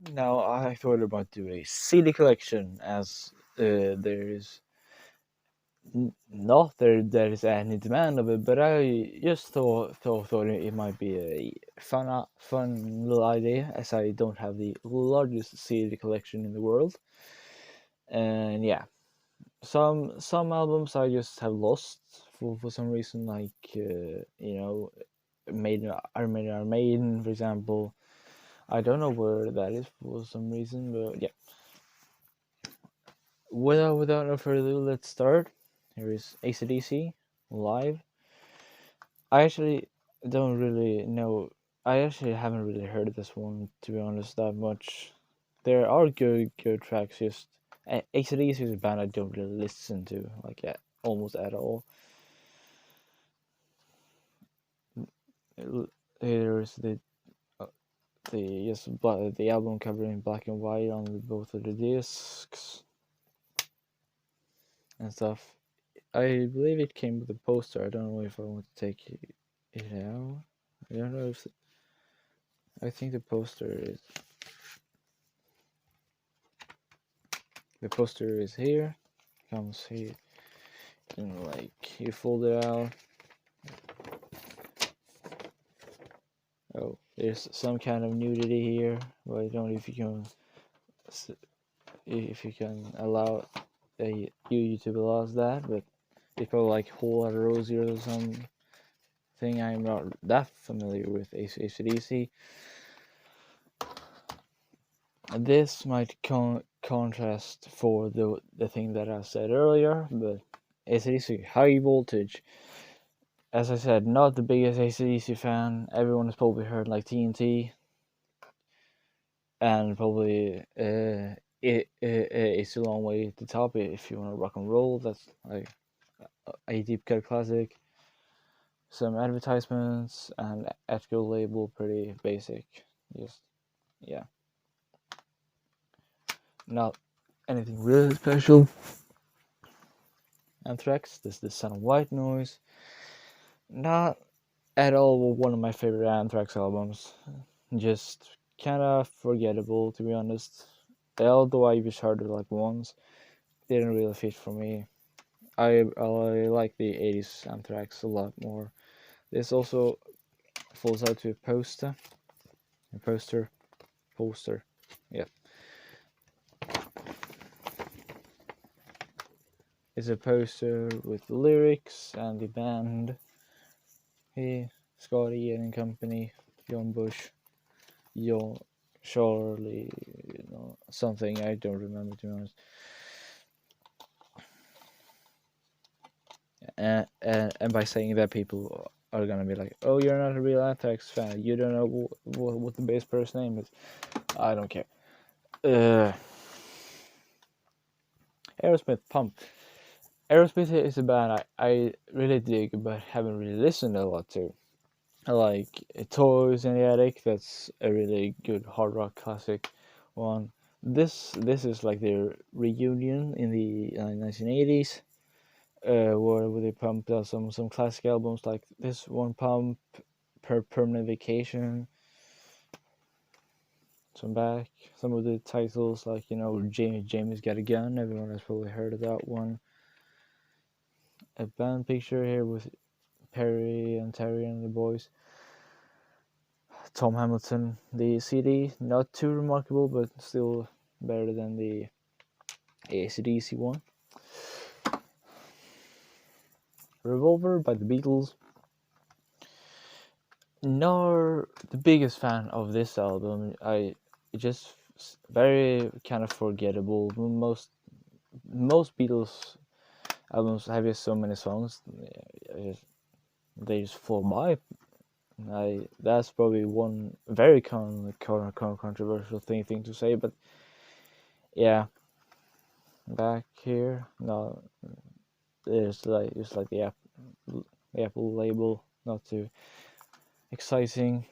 Now I thought about doing a CD collection, as there is not there is any demand of it, but I just thought it might be a fun little idea, as I don't have the largest CD collection in the world, and yeah, some albums I just have lost for some reason, like Iron Maiden, for example. I don't know where that is for some reason, but yeah. Without no further ado, let's start. Here is AC/DC live. I actually don't really know. I actually haven't really heard this one, to be honest, that much. There are good tracks. Just AC/DC is a band I don't really listen to, like almost at all. There's uh, the album cover in black and white on both of the discs and stuff. I believe it came with a poster. I don't know if I want to take it out. I don't know if I think the poster is here. Comes here, and like you fold it out. Oh, there's some kind of nudity here, but I don't know if you can allow YouTube allows that, but it's probably like Whole Lotta Rosie or something. I'm not that familiar with AC/DC. This might contrast for the thing that I said earlier, but AC/DC high voltage. As I said, not the biggest AC/DC fan. Everyone has probably heard like TNT, and probably it's a long way to top it if you want to rock and roll. That's like a deep cut classic. Some advertisements and ethical label, pretty basic. Just yeah, not anything really special. Anthrax, this is the Son of White Noise. Not at all one of my favorite Anthrax albums. Just kind of forgettable, to be honest. Although I just heard it like once, didn't really fit for me. I like the 80s Anthrax a lot more. This also falls out to a poster. A poster. Yeah. It's a poster with lyrics and the band. Hey, Scott Ian and company, John Bush, John Charlie, something I don't remember, to be honest. And by saying that, people are gonna be like, "Oh, you're not a real Anthrax fan. You don't know what the bass person's name is." I don't care. Aerosmith Pump. Aerosmith is a band I really dig, but haven't really listened a lot to. I like Toys in the Attic. That's a really good hard rock classic one. This is like their reunion in the 1980s, where they pumped out some classic albums like this one, Pump, Permanent Vacation. Some back, some of the titles like James Got a Gun. Everyone has probably heard of that one. A band picture here with Perry and Terry and the boys. Tom Hamilton. The CD, not too remarkable, but still better than the AC/DC one. Revolver by the Beatles. Nor the biggest fan of this album. I just very kind of forgettable. Most Beatles albums have just so many songs. They just fall by. That's probably one very controversial thing to say, but yeah. Back here, no, there's like just like the Apple label, not too exciting,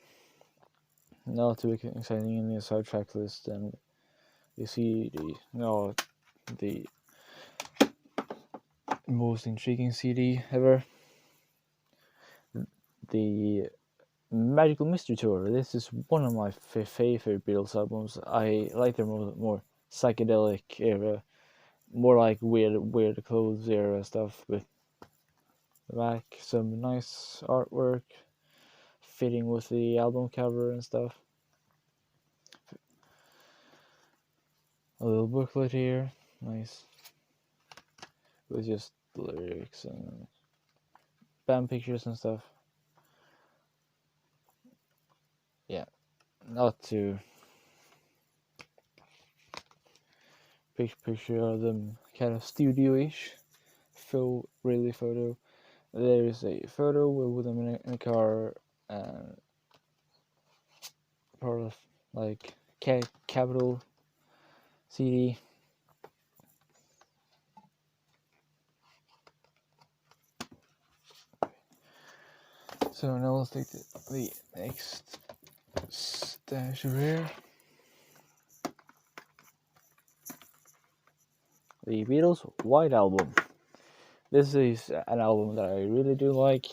in the soundtrack list, and you see the most intriguing CD ever, the Magical Mystery Tour. This is one of my favorite Beatles albums. I like their more psychedelic era, more like weird clothes era stuff. With the back, some nice artwork fitting with the album cover and stuff. A little booklet here, nice, with just lyrics and band pictures and stuff. Yeah, not too picture of them kind of studio-ish really photo. There is a photo with them in a car and part of like Capital CD. So now let's take the next stash over here. The Beatles White Album. This is an album that I really do like.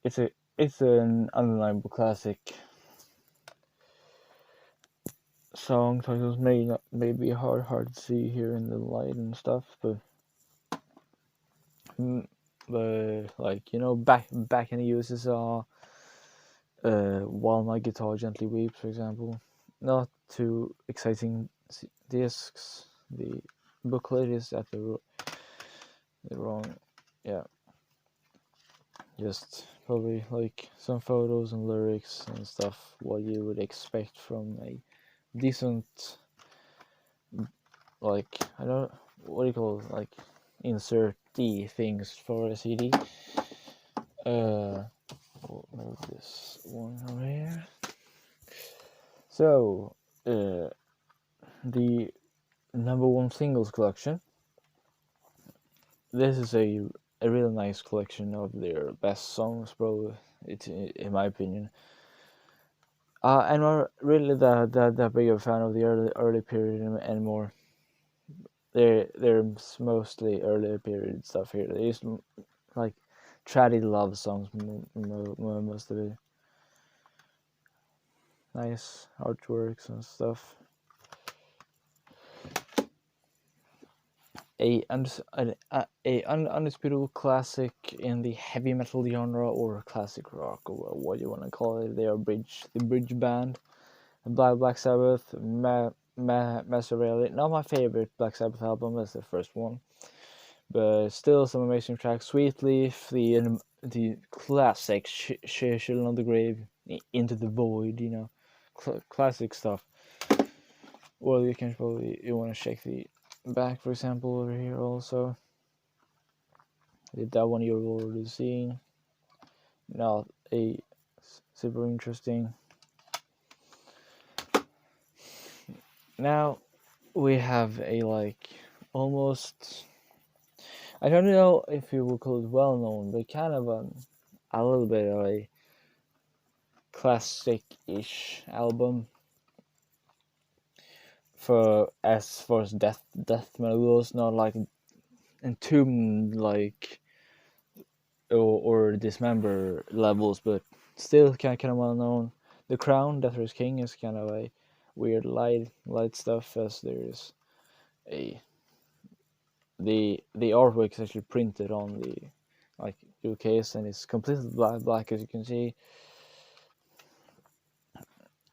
It's an undeniable classic. Song titles may be hard to see here in the light and stuff, but like back in the USSR, While My Guitar Gently Weeps, for example, not too exciting discs. The booklet is at the wrong, yeah. Just probably like some photos and lyrics and stuff, what you would expect from a decent, like, I don't, what do you call it, like insert D things for a CD. We'll move this one over here. So, the number one singles collection. This is a really nice collection of their best songs, bro. It's in my opinion. I'm not really that big of a fan of the early period anymore. There's mostly earlier period stuff here. There's like tragedy love songs, most of it. Nice artworks and stuff. Undisputable classic in the heavy metal genre, or classic rock, or what you want to call it. They are the bridge band. Black Sabbath, Master Rally. Not my favorite Black Sabbath album. That's the first one, but still some amazing tracks. Sweet Leaf, the classic Children of the Grave, Into the Void. Classic stuff. Well, you want to check the back, for example, over here also. That one you've already seen. Not a super interesting. Now we have a almost, I don't know if you would call it well known, but kind of a little bit of a classic-ish album for as far as death metal goes. Not like Entombed or Dismember levels, but still kind of well known. The Crown, Death Race King, is kind of a weird light stuff, as there's the artwork is actually printed on the jewel case, and it's completely black as you can see.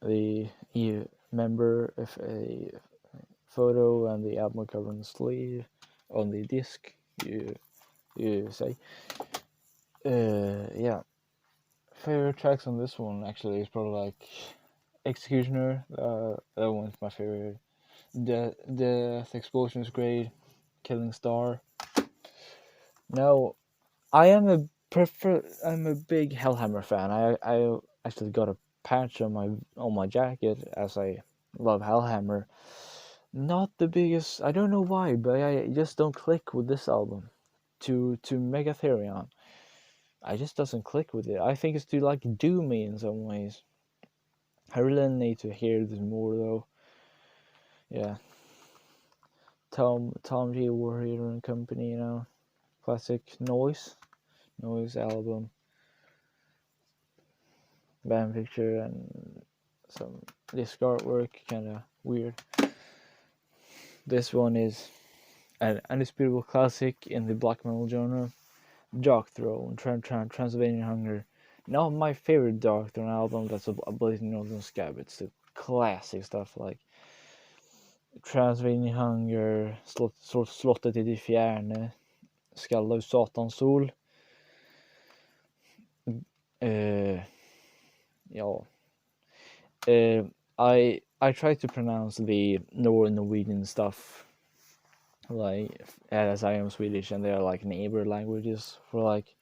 The member of a photo and the album cover on the sleeve on the disc, you say. Yeah, favorite tracks on this one actually is probably like Executioner. That one's my favorite. Death Explosion is great. Killing Star. Now, I'm a big Hellhammer fan. I actually got a patch on my jacket, as I love Hellhammer. Not the biggest. I don't know why, but I just don't click with this album. To Megatherion, I just doesn't click with it. I think it's too doomy in some ways. I really need to hear this more though. Yeah. Tom G. Warrior and Company, classic Noise album. band picture and some disc artwork, kind of weird. This one is an undisputable classic in the black metal genre. Darkthrone, Transylvanian Hunger. Not my favorite Darkthrone album, that's a Blazing Northern Sky, but it's the classic stuff like Transylvanian Hunger, Slottet i de fjerne, Skalla Satans Sol. Ja. I try to pronounce the Norwegian stuff like as I am Swedish, and they are like neighbor languages for like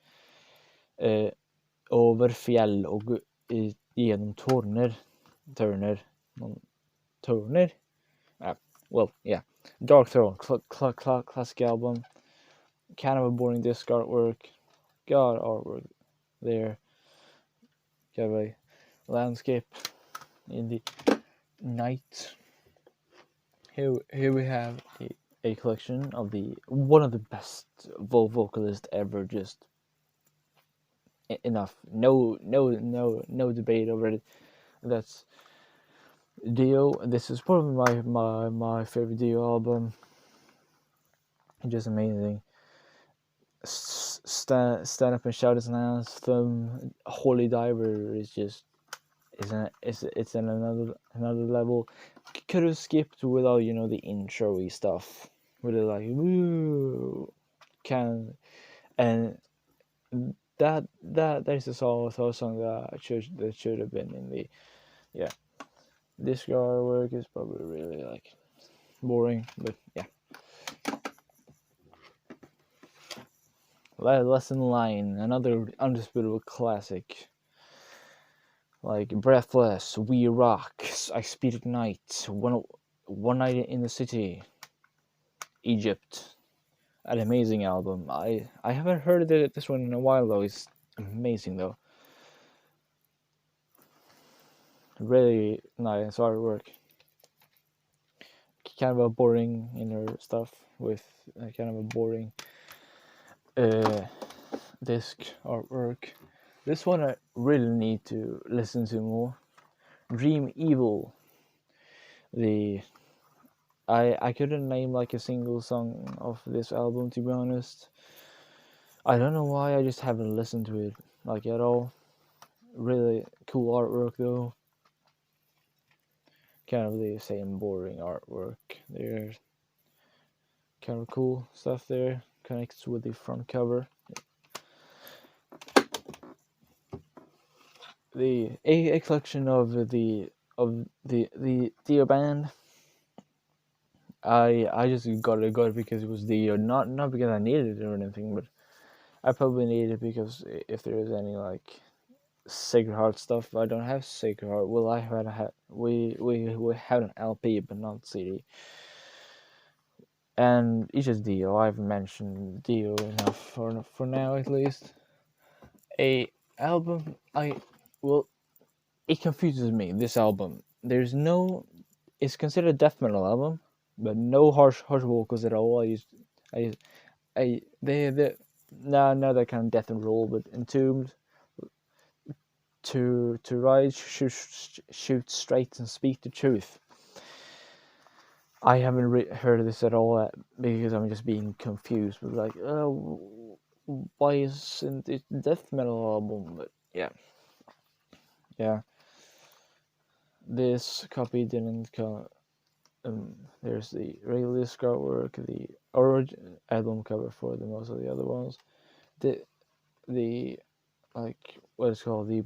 over fjäll och genom torner. Well, yeah. Darkthrone, classic album. Kind of a boring disc artwork. Got artwork there. Kind of a landscape in the night. Here we have a collection of one of the best vocalists ever. Just enough. No debate over it. That's Dio. This is probably my favorite Dio album. Just amazing. Stand Up and Shout is an anthem. Holy Diver is just it's in another level. Could have skipped without the intro-y stuff with it like woo and there's a song that should have been in the this artwork is probably really like boring, but yeah. Lesson Line, another undisputable classic. Like Breathless, We Rock, I Speed at Night, One Night in the City, Egypt. An amazing album. I haven't heard this one in a while though. It's amazing though. Really nice artwork. Kind of a boring inner stuff with kind of a boring disc artwork. This one I really need to listen to more. Dream Evil. I couldn't name like a single song of this album, to be honest. I don't know why, I just haven't listened to it like at all. Really cool artwork though. Kind of the same boring artwork. There's kind of cool stuff there. Connects with the front cover. A collection of the Dio band. I just got it because it was Dio, not because I needed it or anything, but I probably need it because if there is any like Sacred Heart stuff, I don't have Sacred Heart. Well, I had we had an LP but not CD. And it's just Dio. I've mentioned Dio enough for now at least. A album it confuses me. This album, it's considered a death metal album, but no harsh vocals at all. They not that kind of death and roll, but Entombed, to ride, shoot straight, and speak the truth. I haven't heard of this at all because I'm just being confused. But like, why isn't it death metal album? But yeah. This copy didn't come. There's the regular disc artwork, the origin album cover for the most of the other ones. The like what it's called, the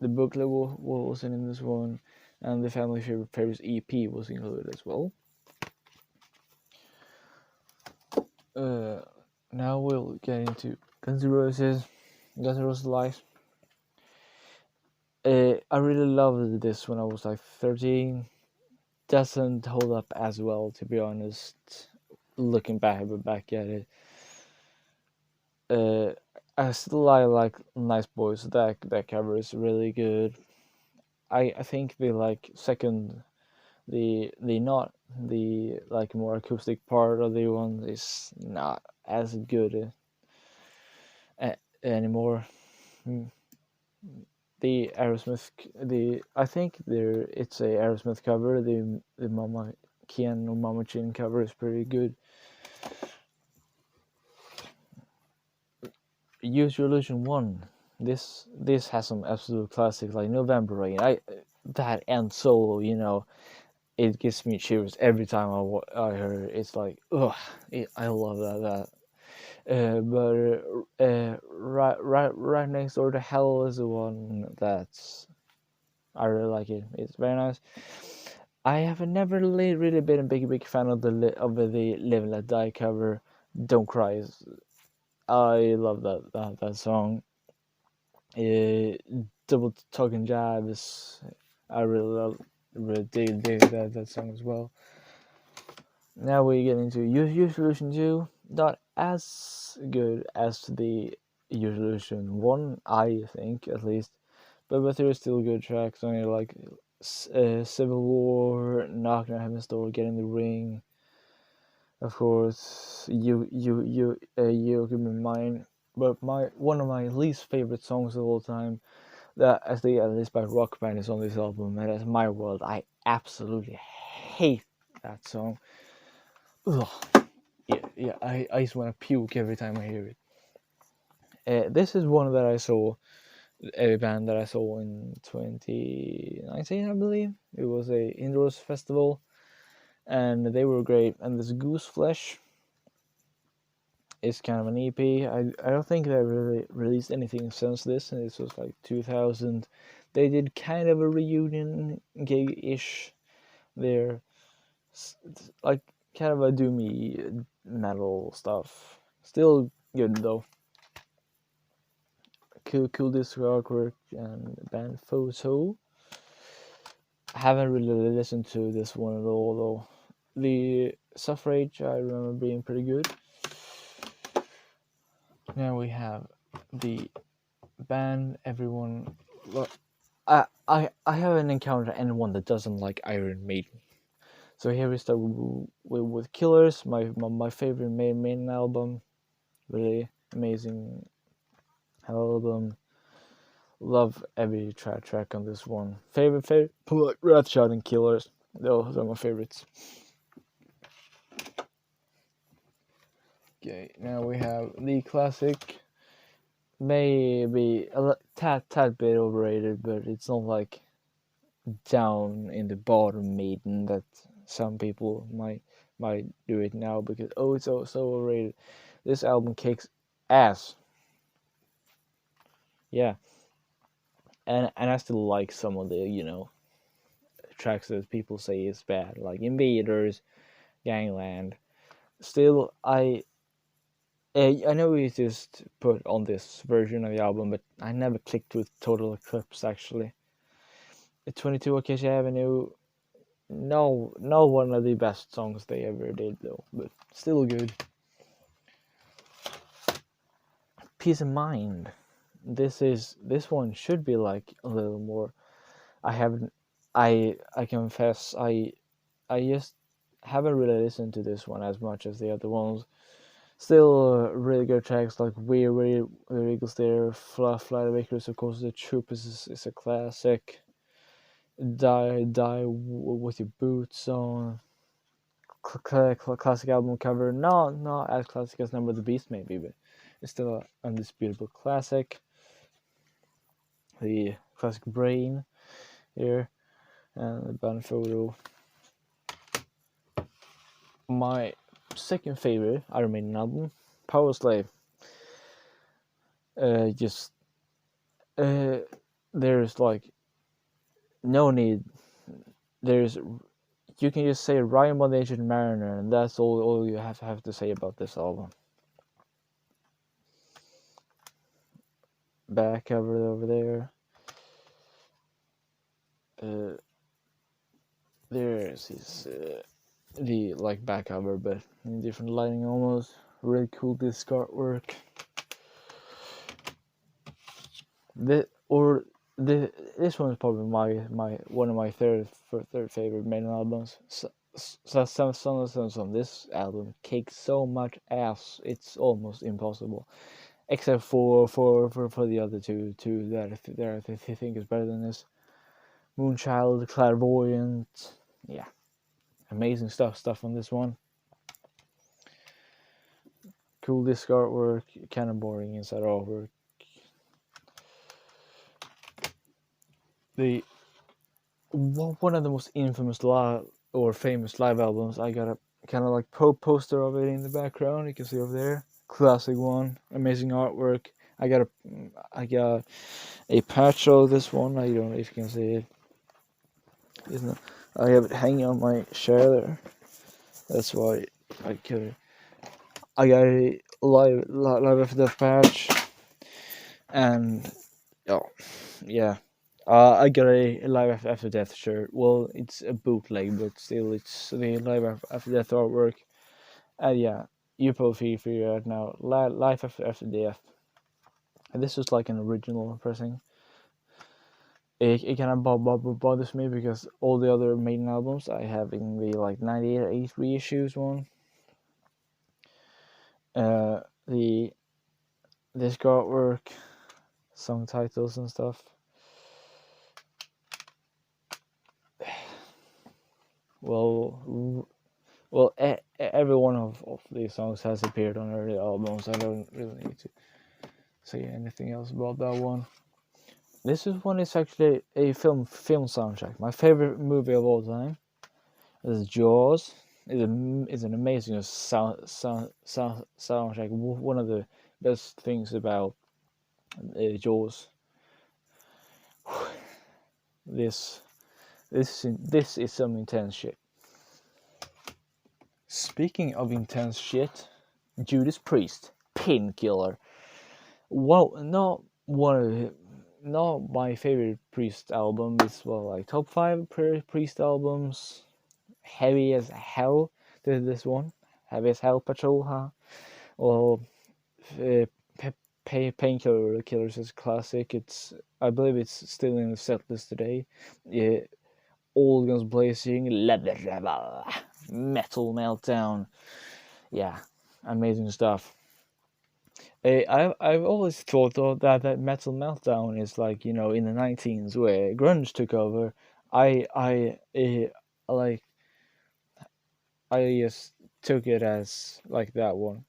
booklet was in this one, and the Family Favorites EP was included as well. Now we'll get into Guns N' Roses Live. I really loved this when I was like 13. Doesn't hold up as well, to be honest, looking back at it. I still like Nice Boys. That cover is really good. I think the like second, the not the like more acoustic part of the one is not as good anymore. the Aerosmith, the I think there it's a Aerosmith cover. The Mama Kian or Mama Chin cover is pretty good. Use Your Illusion 1. This has some absolute classics like November Rain. That end solo, it gives me chills every time I hear it. It's like, ugh, I love that. But right next door to Hell is the one that's I really like it. It's very nice. I have never really been a big fan of the Live and Let Die cover. Don't Cry. I love that song. Double Talking Jabs. I really dig that song as well. Now we get into Use Solution 2. Not as good as the Use Solution 1, I think, at least. But there are still good tracks on it, like Civil War, Knocking on Heaven's Door, Get in the Ring. Of course, you give me mine. But one of my least favorite songs of all time, that at least by Rock Band, is on this album, and that's My World. I absolutely hate that song. Ugh. Yeah, I just want to puke every time I hear it. This is one that I saw, a band that I saw in 2019, I believe. It was a indoors festival, and they were great. And this Goose Flesh is kind of an EP. I don't think they really released anything since this, and this was like 2000. They did kind of a reunion gig-ish there, like kind of a doomy metal stuff. Still good though. Cool disc artwork and band photo. I haven't really listened to this one at all though. The Suffrage I remember being pretty good. Now we have the band everyone. Well, I haven't encountered anyone that doesn't like Iron Maiden. So here we start with Killers, my favorite main album. Really amazing album. Love every track on this one. Favorite Wrathshot and Killers. Those are my favorites. Okay, now we have the classic. Maybe a tad bit overrated, but it's not like down in the bottom Maiden that some people might do it now because it's so overrated. This album kicks ass. Yeah, and I still like some of the tracks that people say is bad, like Invaders, Gangland. Still, I know we just put on this version of the album, but I never clicked with Total Eclipse actually. 22 Acacia Avenue, no one of the best songs they ever did though, but still good. Peace of Mind. This one should be like a little more. I confess I just haven't really listened to this one as much as the other ones. Still really good tracks like Where Eagles There, Fly the Vickers, of course. The Troop is a classic. Die with Your Boots On. Classic album cover. Not as classic as Number of the Beast maybe, but it's still an undisputable classic. The classic Brain here, and the band photo. My second favorite Iron Maiden album, Power Slave. There's like no need. You can just say Ryan the Ancient Mariner, and that's all you have to say about this album. Back cover over there. There's his the like back cover, but in different lighting almost. Really cool disc artwork. This one is probably my one of my third favorite Maiden albums. Some on this album kicks so much ass, it's almost impossible. except for the other two that I think is better than this. Moonchild, Clairvoyant, yeah, amazing stuff on this one. Cool disc artwork, kind of boring inside artwork. The one of the most infamous live or famous live albums. I got a kind of like poster of it in the background. You can see over there. Classic one, amazing artwork. I got a patch of this one. I don't know if you can see it. Isn't it? I have it hanging on my chair there. That's why I could. I got a live after death patch, and oh yeah. I got a live after death shirt. Well, it's a bootleg, but still, it's the live after death artwork. And yeah, you probably figure out now. Life after death. And this is like an original pressing. It kind of bothers me because all the other Maiden albums I have in the like 98 reissues one. The disc artwork, song titles and stuff. Well, every one of these songs has appeared on early albums. I don't really need to say anything else about that one. This one is actually a film soundtrack. My favorite movie of all time is Jaws. It's an amazing soundtrack. One of the best things about Jaws. This is some intense shit. Speaking of intense shit, Judas Priest, Painkiller. Well, not my favorite Priest album. It's like top 5 Priest albums. Heavy as hell. This one, Heavy as Hell Patrol, huh? Well, Painkiller Killers is classic. I believe it's still in the set list today. Yeah, All Guns Blazing, Metal Meltdown. Yeah, amazing stuff. I've always thought though that Metal Meltdown is like, in the 19s where grunge took over. I like I just took it as like that one.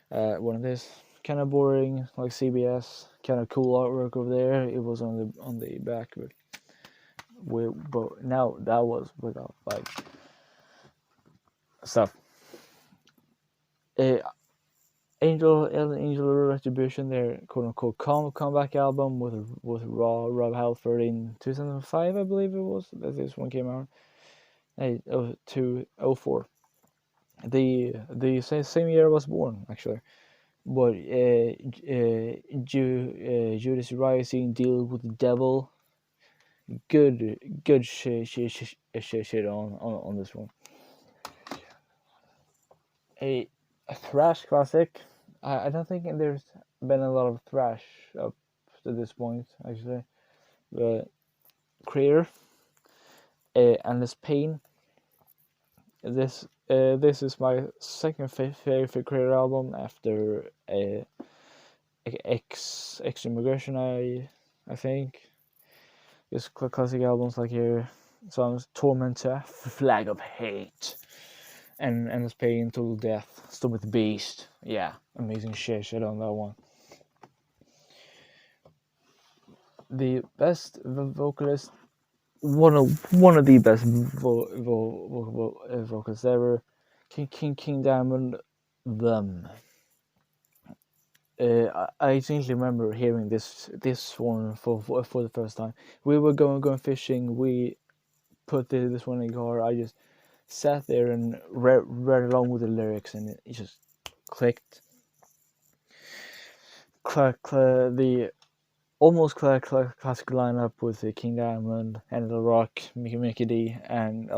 One of this kind of boring, like CBS, kind of cool artwork over there. It was on the back, but now that was without like stuff. Angel Retribution, their quote unquote comeback album with Rob Halford in 2005, I believe it was that this one came out. 2004. The same year I was born actually. But Judas Rising, Deal with the Devil, good shit on this one. A thrash classic. I don't think there's been a lot of thrash up to this point actually, but Clear, Endless Pain. This is my second favorite Clear album after Extreme Aggression. I think just classic albums like here, songs Tormentor, Flag of Hate, and Endless Pain, Total Death, Storm with the Beast. Yeah, amazing shit on that one. The best vocalist, one of the best vocalists ever, King Diamond, them. I distinctly remember hearing this one for the first time. We were going fishing. We put this one in the car. I just sat there and read along with the lyrics, and it just clicked. The almost classic lineup with the King Diamond, Angela Rock, Mickey D, and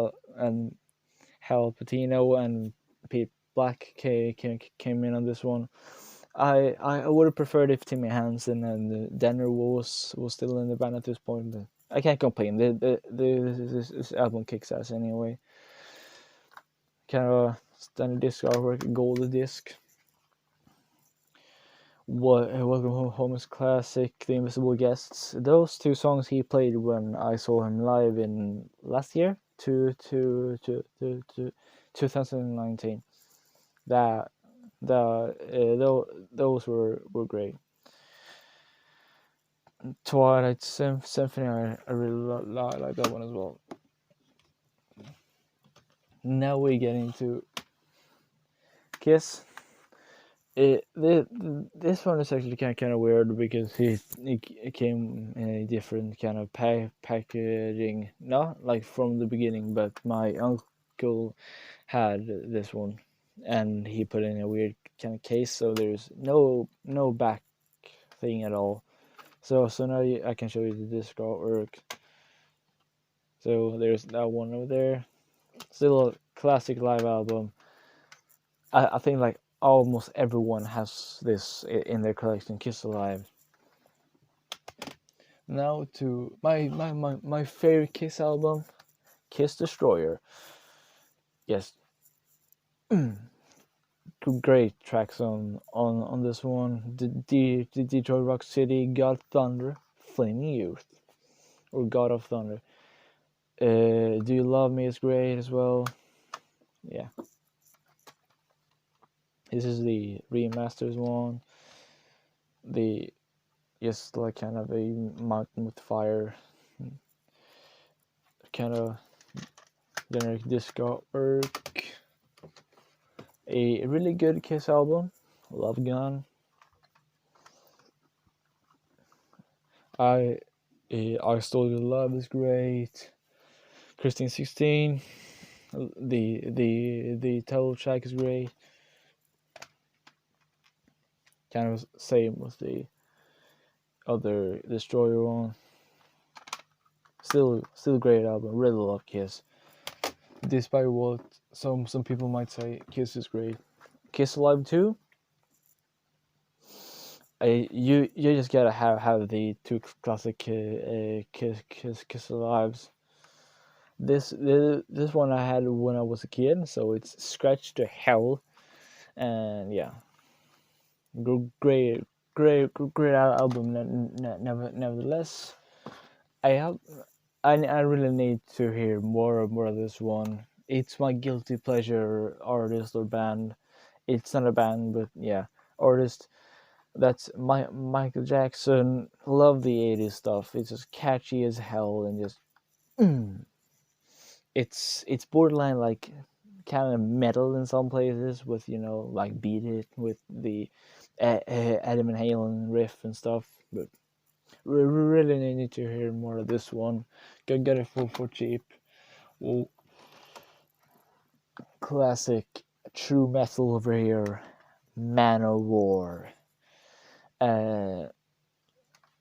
Hal Patino and Pete Black came in on this one. I would have preferred if Timmy Hansen and Danner was still in the band at this point, but I can't complain. This album kicks ass anyway. Kind of standard disc artwork, gold disc. Welcome Home is classic, The Invisible Guests. Those two songs he played when I saw him live in last year, 2019. Those were great. Twilight Symphony, I really like that one as well. Now we get into Kiss. This one is actually kind of weird because it came in a different kind of packaging, not like from the beginning, but my uncle had this one, and he put in a weird kind of case, so there's no back thing at all. So now I can show you the disc artwork. So there's that one over there. Still a classic live album. I think like almost everyone has this in their collection, Kiss Alive. Now to my favorite Kiss album, Kiss Destroyer. Yes. Great tracks on this one. The Detroit Rock City, God Thunder, Flaming Youth, or God of Thunder. Do You Love Me is great as well. Yeah. This is the remasters one. The just like kind of a mountain with fire, kind of generic disco artwork. A really good Kiss album, Love Gun. I Stole Your Love is great. Christine 16. The title track is great. Kind of same with the other Destroyer one. Still great album. Really love Kiss. Despite what some people might say, Kiss is great. Kiss Alive 2. You just gotta have the two classic Kiss Alives. This one I had when I was a kid, so it's scratched to hell, and yeah, great album. Nevertheless, I really need to hear more of this one. It's my guilty pleasure artist or band. It's not a band, but yeah, artist. That's Michael Jackson. Love the 80s stuff. It's just catchy as hell and just it's borderline like kind of metal in some places with like Beat It with the Adam and Halen riff and stuff. But we really need to hear more of this one. Get it for cheap. Well, classic true metal over here. Manowar.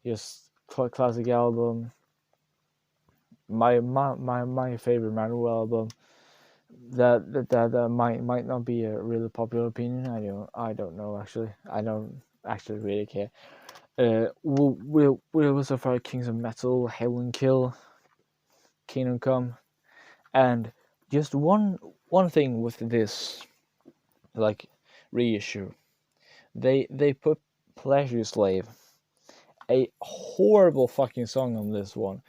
Just classic album. My favorite Manowar album. That might not be a really popular opinion. I don't know actually. I don't actually really care. We will so far Kings of Metal, Hell and Kill, Kingdom Come, and just one thing with this, like reissue, they put Pleasure Slave, a horrible fucking song on this one.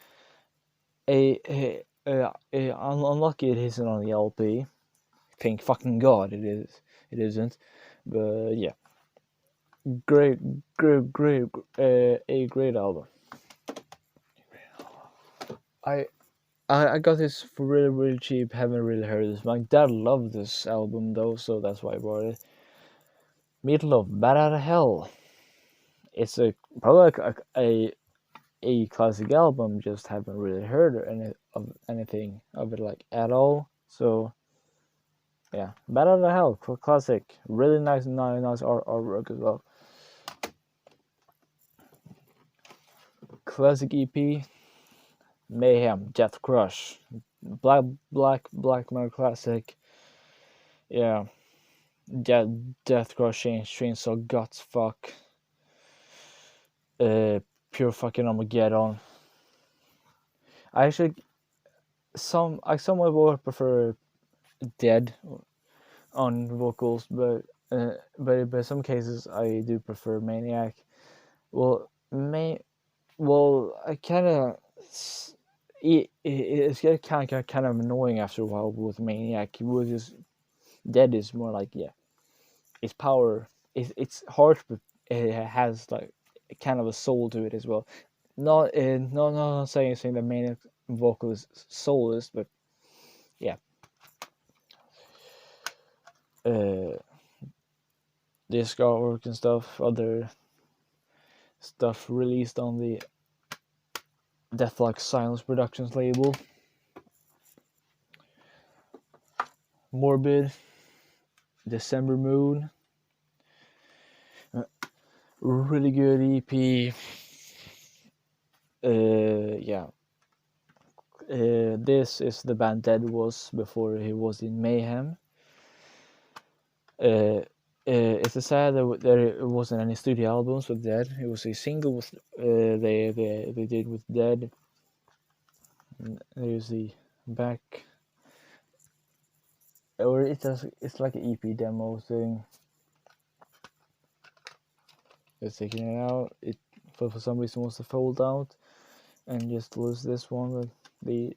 Unlucky it isn't on the LP. Thank fucking God it isn't. But yeah, great, a great album. I got this for really cheap. Haven't really heard this. My dad loved this album though, so that's why I bought it. Meatloaf, Bad Out of Hell. It's probably like a classic album. Just haven't really heard anything of it like at all. So yeah, Bad Out of Hell, classic. Really nice artwork as well. Classic EP, Mayhem, Death Crush, Black Metal classic. Yeah, Death Crush, Chainsaw Guts, fuck. Pure fucking Armageddon. I actually somewhat would prefer Dead on vocals, but but some cases I do prefer Maniac. Well, well, I kind of it's get kind of annoying after a while with Maniac. With his Dead is more like, yeah, its power it's harsh, but it has like kind of a soul to it as well. Not saying the Maniac vocal is soulless, but yeah, uh, disc artwork and stuff, other stuff released on the Deathlike Silence Productions label. Morbid, December Moon, really good EP. Yeah, this is the band Dead was before he was in Mayhem. It's a sad that there wasn't any studio albums with Dead. It was a single with they did with Dead. And there's the back, or it's like an EP demo thing. It's taking it out. It for some reason wants to fold out, and just lose this one. But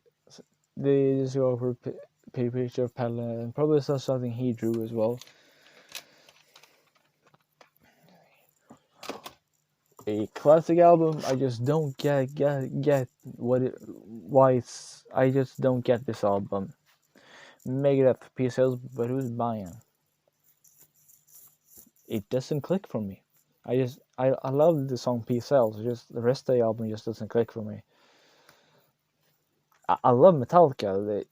they just go over picture of Pelle, and probably something he drew as well. A classic album. I just don't get why it's. I just don't get this album. Megadeth P-Sales, but who's buying? It doesn't click for me. I love the song P-Sales. Just the rest of the album just doesn't click for me. I love Metallica.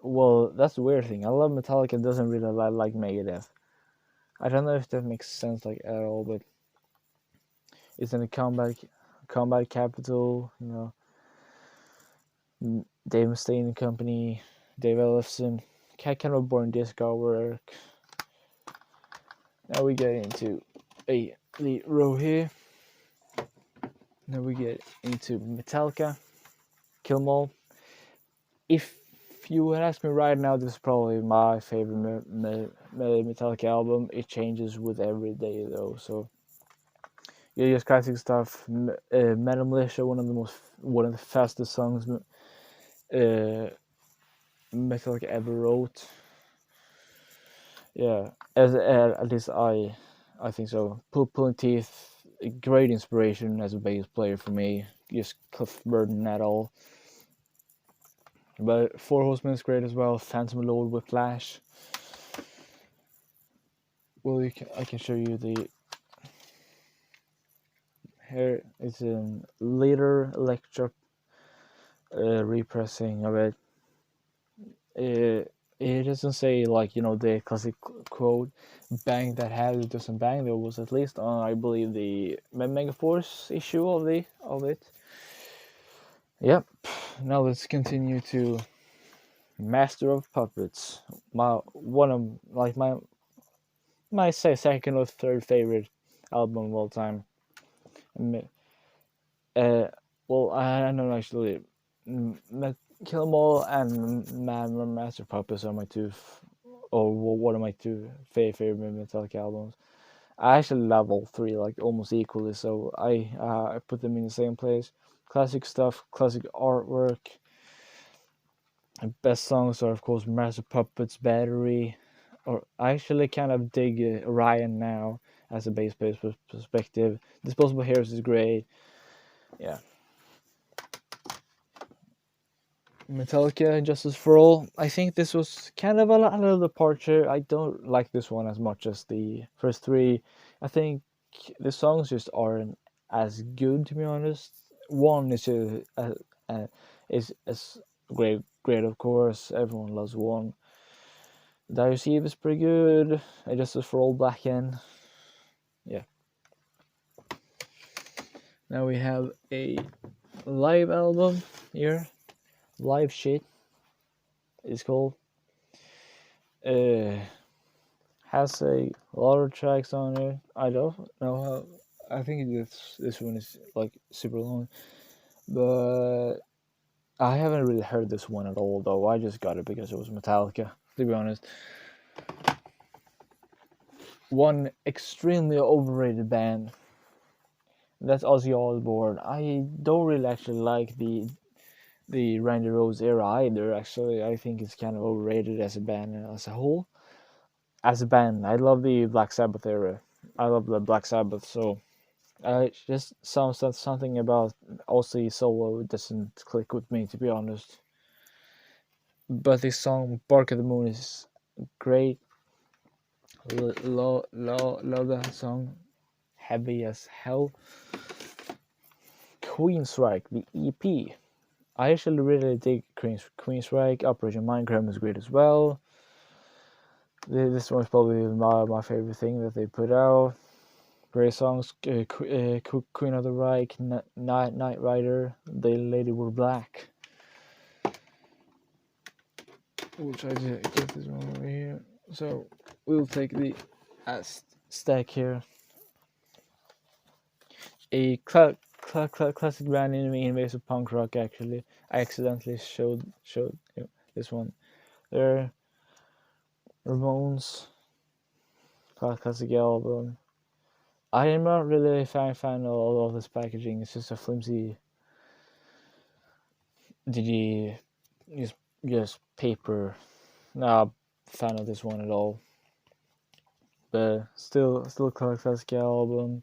Well, that's the weird thing. I love Metallica. Doesn't really like Megadeth. I don't know if that makes sense like at all, but it's in a combat capital. You know, Dave Mustaine and company, Dave Ellefson, kind of boring disco work. Now we get into the row here. Now we get into Metallica, Kill 'Em All. If you would ask me right now, this is probably my favorite Metallica album. It changes with every day though, so yeah, just classic stuff. Metal Militia, one of the fastest songs Metallica ever wrote. Yeah, at least I think so. Pulling Teeth, great inspiration as a bass player for me. Just Cliff Burton at all. But Four Horsemen is great as well. Phantom Lord, Whiplash. Well, I can show you the. Here it's a later Electra repressing of it. It doesn't say like the classic quote "bang that head." It doesn't bang. There was at least on I believe the Megaforce issue of it. Yep. Now let's continue to Master of Puppets. My say second or third favorite album of all time. Well, I don't actually. Kill 'Em All and Master of Puppets are my one of my two favorite Metallica albums. I actually love all three like almost equally, so I put them in the same place. Classic stuff, classic artwork. Best songs are of course Master of Puppets, Battery, or I actually kind of dig Ryan now as a bass player perspective. Disposable Heroes is great. Yeah. Metallica, Justice for All. I think this was kind of a little departure. I don't like this one as much as the first three. I think the songs just aren't as good, to be honest. One is great of course. Everyone loves one. Dire Eve is pretty good. Justice for All Blacken. Yeah. Now we have a live album here. Live Shit is called. Has a lot of tracks on it. I don't know how. I think this one is like super long, but I haven't really heard this one at all. Though I just got it because it was Metallica. To be honest, one extremely overrated band. That's Ozzy Osbourne. I don't really actually like the Randy Rhoads era either. Actually, I think it's kind of overrated as a band as a whole. As a band, I love the Black Sabbath era. I love the Black Sabbath, so just something about Ozzy solo doesn't click with me, to be honest. But this song "Bark at the Moon" is great. Love that song. Heavy as hell. Queensryche, the EP. I actually really dig Queensryche. Operation Mindcrime is great as well. This one's probably my favorite thing that they put out. Great songs. Queen of the Reich, Knight Rider, The Lady Were Black. We'll try to get this one over here. So we'll take the stack here. A classic band in invasive punk rock. Actually, I accidentally showed this one. They're Ramones, classic album. I am not really a fan of all of this packaging. It's just a flimsy, just paper. Not a fan of this one at all. But still classic album.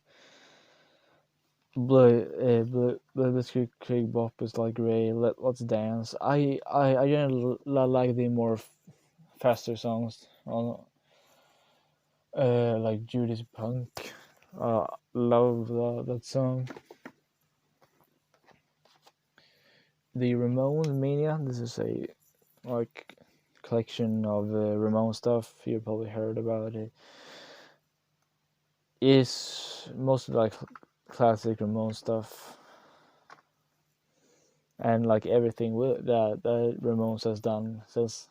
Blitzkrieg Bop is like great. Let's Dance. I generally like the more faster songs on like Judas Punk. Love that song. The Ramones Mania. This is a like collection of Ramones stuff. You probably heard about it. Is mostly like classic Ramones stuff, and like everything that Ramones has done since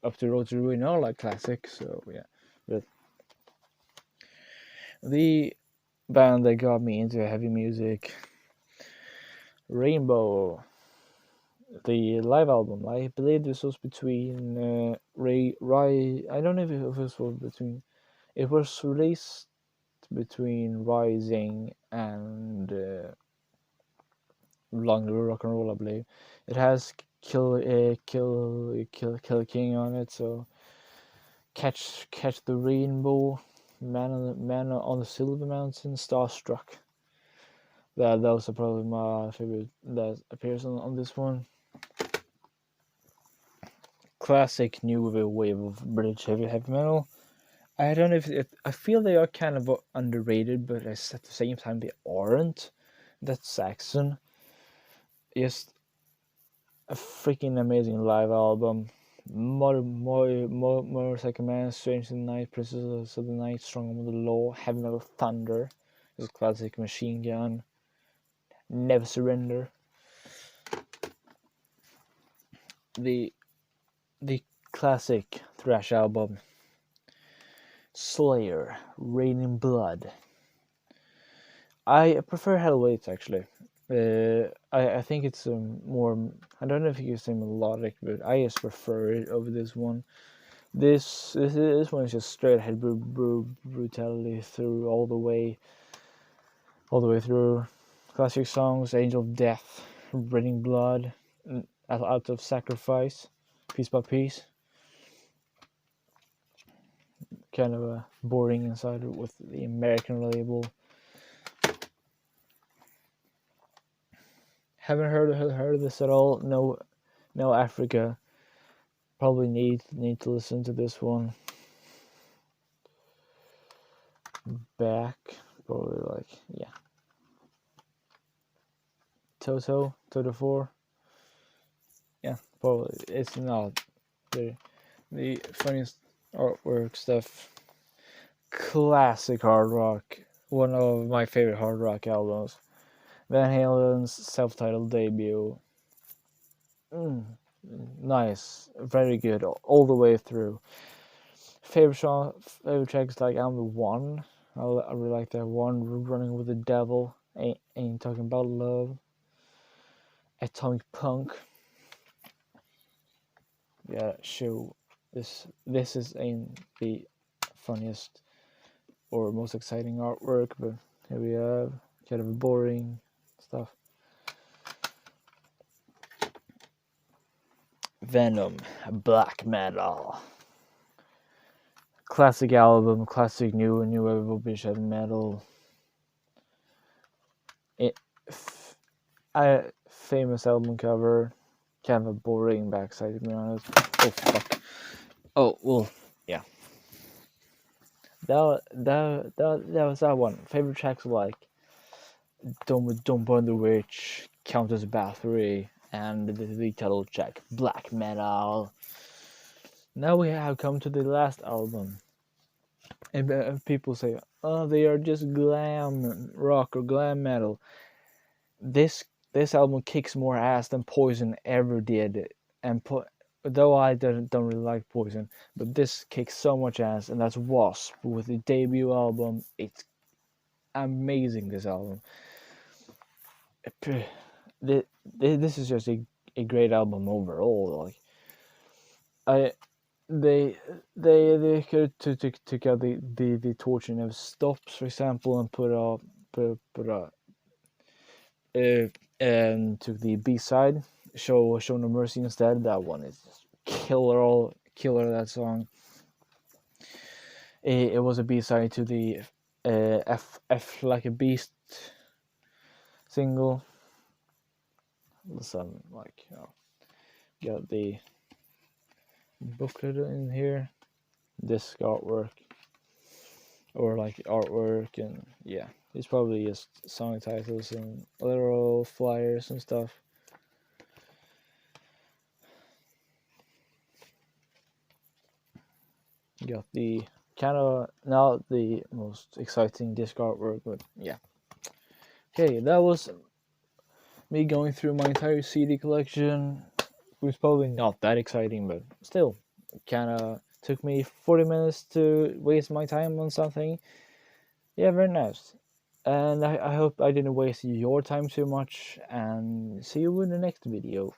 up to Road to Ruin are like classic. So yeah, but the band that got me into heavy music, Rainbow, the live album. I believe this was between I don't know if it was between. It was released between Rising and Long Rock and Roll, I believe. It has Kill King on it, so catch the Rainbow, Man on the Silver Mountain, Starstruck. Those are probably my favorite that appears on this one. Classic new wave of British heavy metal. I don't know if I feel they are kind of underrated, but at the same time they aren't. That's Saxon. Just a freaking amazing live album. Motorcycle Man, Strange in the Night, Princess of the Night, Strong Under the Law, Heavy Metal Thunder, is classic Machine Gun, Never Surrender. The classic thrash album, Slayer, Raining Blood. I prefer Hell Awaits actually. I think it's more. I don't know if you can say melodic, but I just prefer it over this one. This one is just straight ahead brutality through all the way through. Classic songs: Angel of Death, Raining Blood, Out of Sacrifice, Piece by Piece. Kind of a boring inside with the American label. Haven't heard of this at all. No Africa. Probably need to listen to this one. Back, probably like yeah. Toto 4. Yeah, probably it's not the funniest artwork stuff. Classic hard rock. One of my favorite hard rock albums. Van Halen's self-titled debut. Nice, very good all the way through. Favorite tracks like I'm the One. I really like that one. Running with the Devil. Ain't talking about love. Atomic Punk. Yeah, show this is ain't the funniest or most exciting artwork, but here we have kind of boring stuff. Venom, black metal. Classic album, classic new wave of metal. Famous album cover, kind of a boring backside to be honest. Oh fuck. Oh well, yeah. That was that one. Favorite tracks like Don't Burn the Witch, Countess Bathory, and the title track Black Metal. Now we have come to the last album, and people say, "Oh, they are just glam rock or glam metal." This album kicks more ass than Poison ever did, and though I don't really like Poison, but this kicks so much ass, and that's Wasp with the debut album. It's amazing. This album. This is just a great album overall. Like they could took out the torture never stops, for example, and and took the B side, show no mercy instead. That one is killer that song. It was a B side to the F Like a Beast single. Listen, like, you know, got the booklet in here, disc artwork, or like artwork, and yeah, it's probably just song titles and literal flyers and stuff. Got the kind of not the most exciting disc artwork, but yeah. Okay, that was me going through my entire CD collection. It was probably not that exciting, but still, kind of took me 40 minutes to waste my time on something. Yeah, very nice. And I hope I didn't waste your time too much, and see you in the next video.